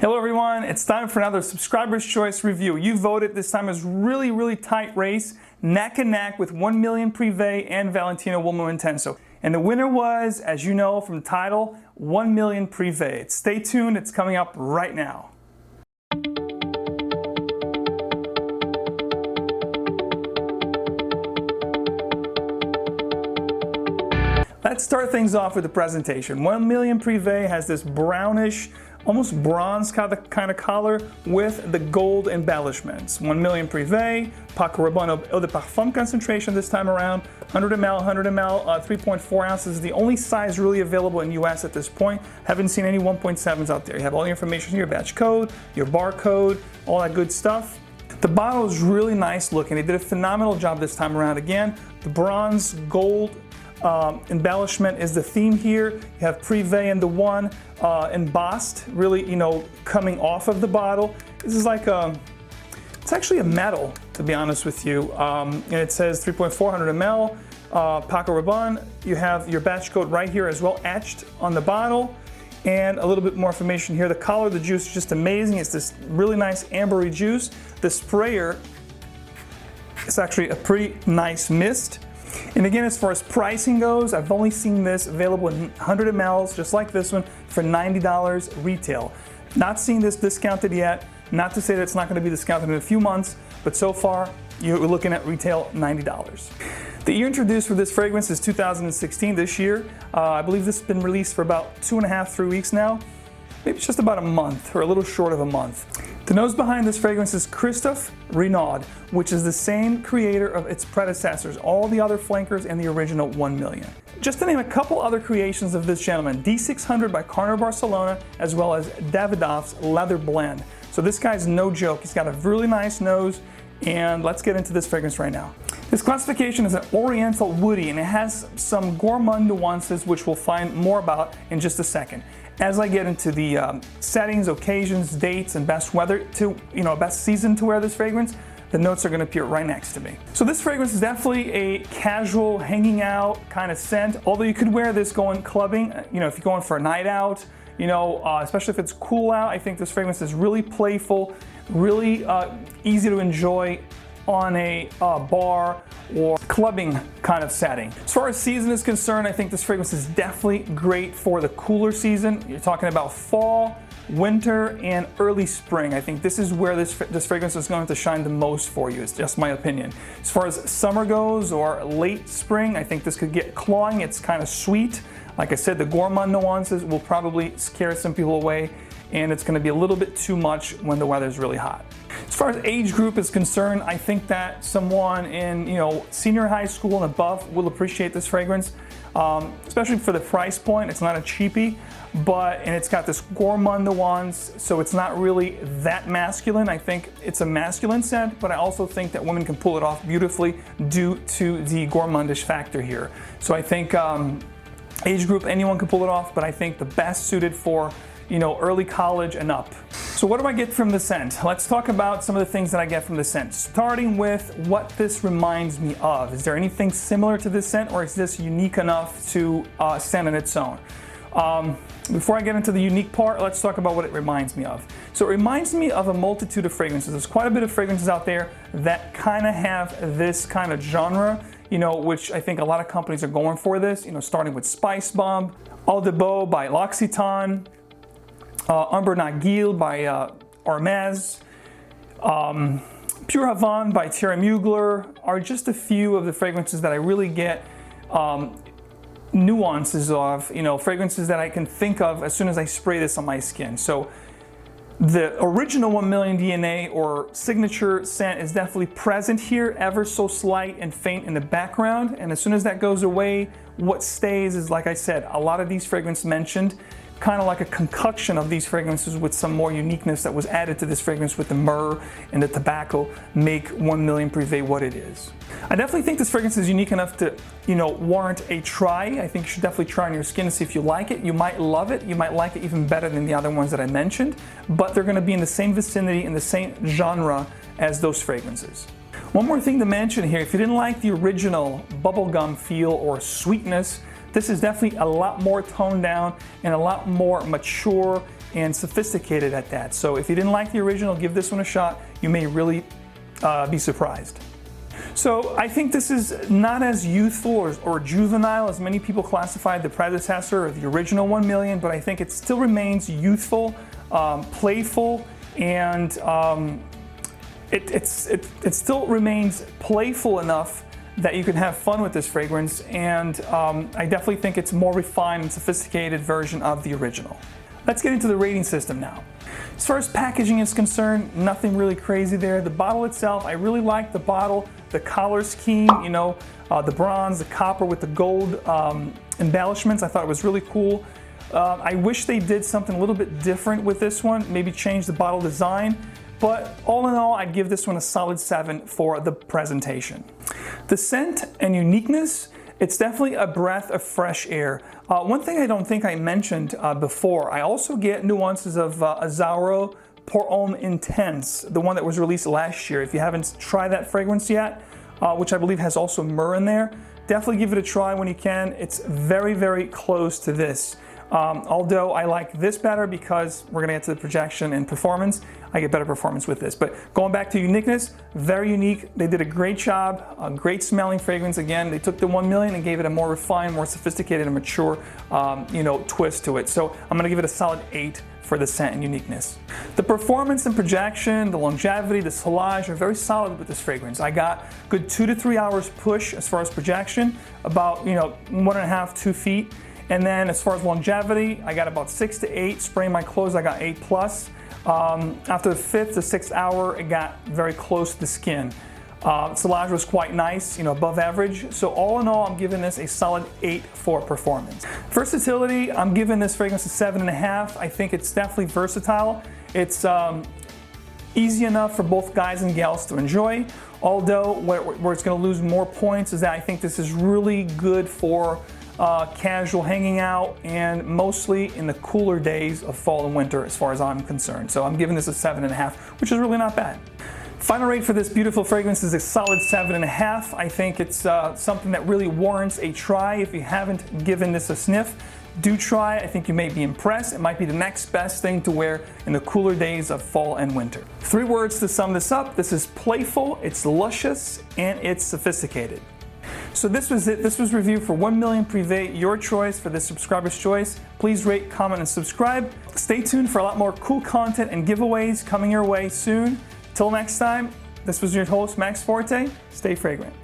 Hello everyone, it's time for another Subscriber's Choice review. You voted. This time is really tight race, neck and neck with 1 Million Privé and Valentino Uomo Intenso. And the winner was, as you know from the title, 1 Million Privé. Stay tuned, it's coming up right now. Let's start things off with the presentation. 1 Million Privé has this brownish, almost bronze kind of color with the gold embellishments. 1 Million Privé, Paco Rabbane Eau de Parfum concentration this time around, 100 ml, 100 ml, 3.4 ounces is the only size really available in US at this point. Haven't seen any 1.7s out there. You have all the information here, batch code, your barcode, all that good stuff. The bottle is really nice looking. They did a phenomenal job this time around. Again, the bronze gold embellishment is the theme here. You have Privé and the one embossed, really, coming off of the bottle. This is like it's actually a metal, to be honest with you. And it says 3.400 ml, Paco Rabbane. You have your batch code right here as well, etched on the bottle. And a little bit more information here. The color of the juice is just amazing. It's this really nice ambery juice. The sprayer is actually a pretty nice mist. And again, as far as pricing goes, I've only seen this available in 100 mLs, just like this one, for $90 retail. Not seeing this discounted yet. Not to say that it's not going to be discounted in a few months, but so far, you're looking at retail $90. The year introduced for this fragrance is 2016, this year. I believe this has been released for about 2.5, 3 weeks now. Maybe it's just about a month, or a little short of a month. The nose behind this fragrance is Christophe Renaud, which is the same creator of its predecessors, all the other flankers and the original 1 Million. Just to name a couple other creations of this gentleman, D600 by Carner Barcelona, as well as Davidoff's Leather Blend. So this guy's no joke. He's got a really nice nose, and let's get into this fragrance right now. This classification is an Oriental Woody, and it has some gourmand nuances, which we'll find more about in just a second. As I get into the settings, occasions, dates, and best weather to, best season to wear this fragrance, the notes are going to appear right next to me. So this fragrance is definitely a casual, hanging out kind of scent. Although you could wear this going clubbing, if you're going for a night out, especially if it's cool out. I think this fragrance is really playful, really easy to enjoy on a bar or clubbing kind of setting. As far as season is concerned, I think this fragrance is definitely great for the cooler season. You're talking about fall, winter, and early spring. I think this is where this fragrance is going to shine the most for you. It's just my opinion. As far as summer goes or late spring, I think this could get cloying. It's kind of sweet. Like I said, the gourmand nuances will probably scare some people away, and it's going to be a little bit too much when the weather is really hot. As far as age group is concerned, I think that someone in senior high school and above will appreciate this fragrance, especially for the price point. It's not a cheapie, and it's got this gourmand nuance, so it's not really that masculine. I think it's a masculine scent, but I also think that women can pull it off beautifully due to the gourmandish factor here. So I think age group, anyone can pull it off, but I think the best suited for early college and up. So what do I get from the scent? Let's talk about some of the things that I get from the scent, starting with what this reminds me of. Is there anything similar to this scent, or is this unique enough to stand on its own? Before I get into the unique part, let's talk about what it reminds me of. So it reminds me of a multitude of fragrances. There's quite a bit of fragrances out there that kind of have this kind of genre, which I think a lot of companies are going for this, starting with Spice Bomb, Eau de Beau by L'Occitane, Amber Nagil by Hermes, Pure Havane by Thierry Mugler are just a few of the fragrances that I really get nuances of, fragrances that I can think of as soon as I spray this on my skin. So the original 1 Million DNA or signature scent is definitely present here, ever so slight and faint in the background. And as soon as that goes away, what stays is, like I said, a lot of these fragrances mentioned, kind of like a concoction of these fragrances with some more uniqueness that was added to this fragrance with the myrrh and the tobacco make 1 Million Privé what it is. I definitely think this fragrance is unique enough to, warrant a try. I think you should definitely try on your skin to see if you like it. You might love it. You might like it even better than the other ones that I mentioned, but they're going to be in the same vicinity, in the same genre as those fragrances. One more thing to mention here, if you didn't like the original bubblegum feel or sweetness, this is definitely a lot more toned down and a lot more mature and sophisticated at that. So if you didn't like the original, give this one a shot. You may really be surprised. So I think this is not as youthful or juvenile as many people classified the predecessor or the original 1 million, but I think it still remains youthful, playful, and it still remains playful enough that you can have fun with this fragrance, and I definitely think it's a more refined and sophisticated version of the original. Let's get into the rating system now. As far as packaging is concerned, nothing really crazy there. The bottle itself, I really like the bottle, the color scheme, you know, the bronze, the copper with the gold embellishments. I thought it was really cool. I wish they did something a little bit different with this one, maybe change the bottle design. But all in all, I'd give this one a solid 7 for the presentation. The scent and uniqueness, it's definitely a breath of fresh air. One thing I don't think I mentioned before, I also get nuances of Azzaro Pour Homme Intense, the one that was released last year. If you haven't tried that fragrance yet, which I believe has also myrrh in there, definitely give it a try when you can. It's very, very close to this. Although I like this better because we're gonna get to the projection and performance. I get better performance with this. But going back to uniqueness, very unique. They did a great job, a great smelling fragrance. Again, they took the 1 million and gave it a more refined, more sophisticated and mature twist to it. So I'm gonna give it a solid 8 for the scent and uniqueness. The performance and projection, the longevity, the solage are very solid with this fragrance. I got good 2 to 3 hours push as far as projection, about 1.5, 2 feet. And then as far as longevity, I got about 6 to 8. Spraying my clothes, I got 8+. After the 5th to 6th hour, it got very close to the skin. Solage was quite nice, above average. So all in all, I'm giving this a solid 8 for performance. Versatility, I'm giving this fragrance a 7.5. I think it's definitely versatile. It's easy enough for both guys and gals to enjoy. Although where it's going to lose more points is that I think this is really good for casual hanging out, and mostly in the cooler days of fall and winter as far as I'm concerned. So I'm giving this a 7.5, which is really not bad. Final rate for this beautiful fragrance is a solid 7.5. I think it's something that really warrants a try. If you haven't given this a sniff, do try it. I think you may be impressed. It might be the next best thing to wear in the cooler days of fall and winter. 3 words to sum this up. This is playful, it's luscious, and it's sophisticated. So this was it. This was review for 1 million Privé, your choice for the subscriber's choice. Please rate, comment, and subscribe. Stay tuned for a lot more cool content and giveaways coming your way soon. Till next time, this was your host, Max Forte. Stay fragrant.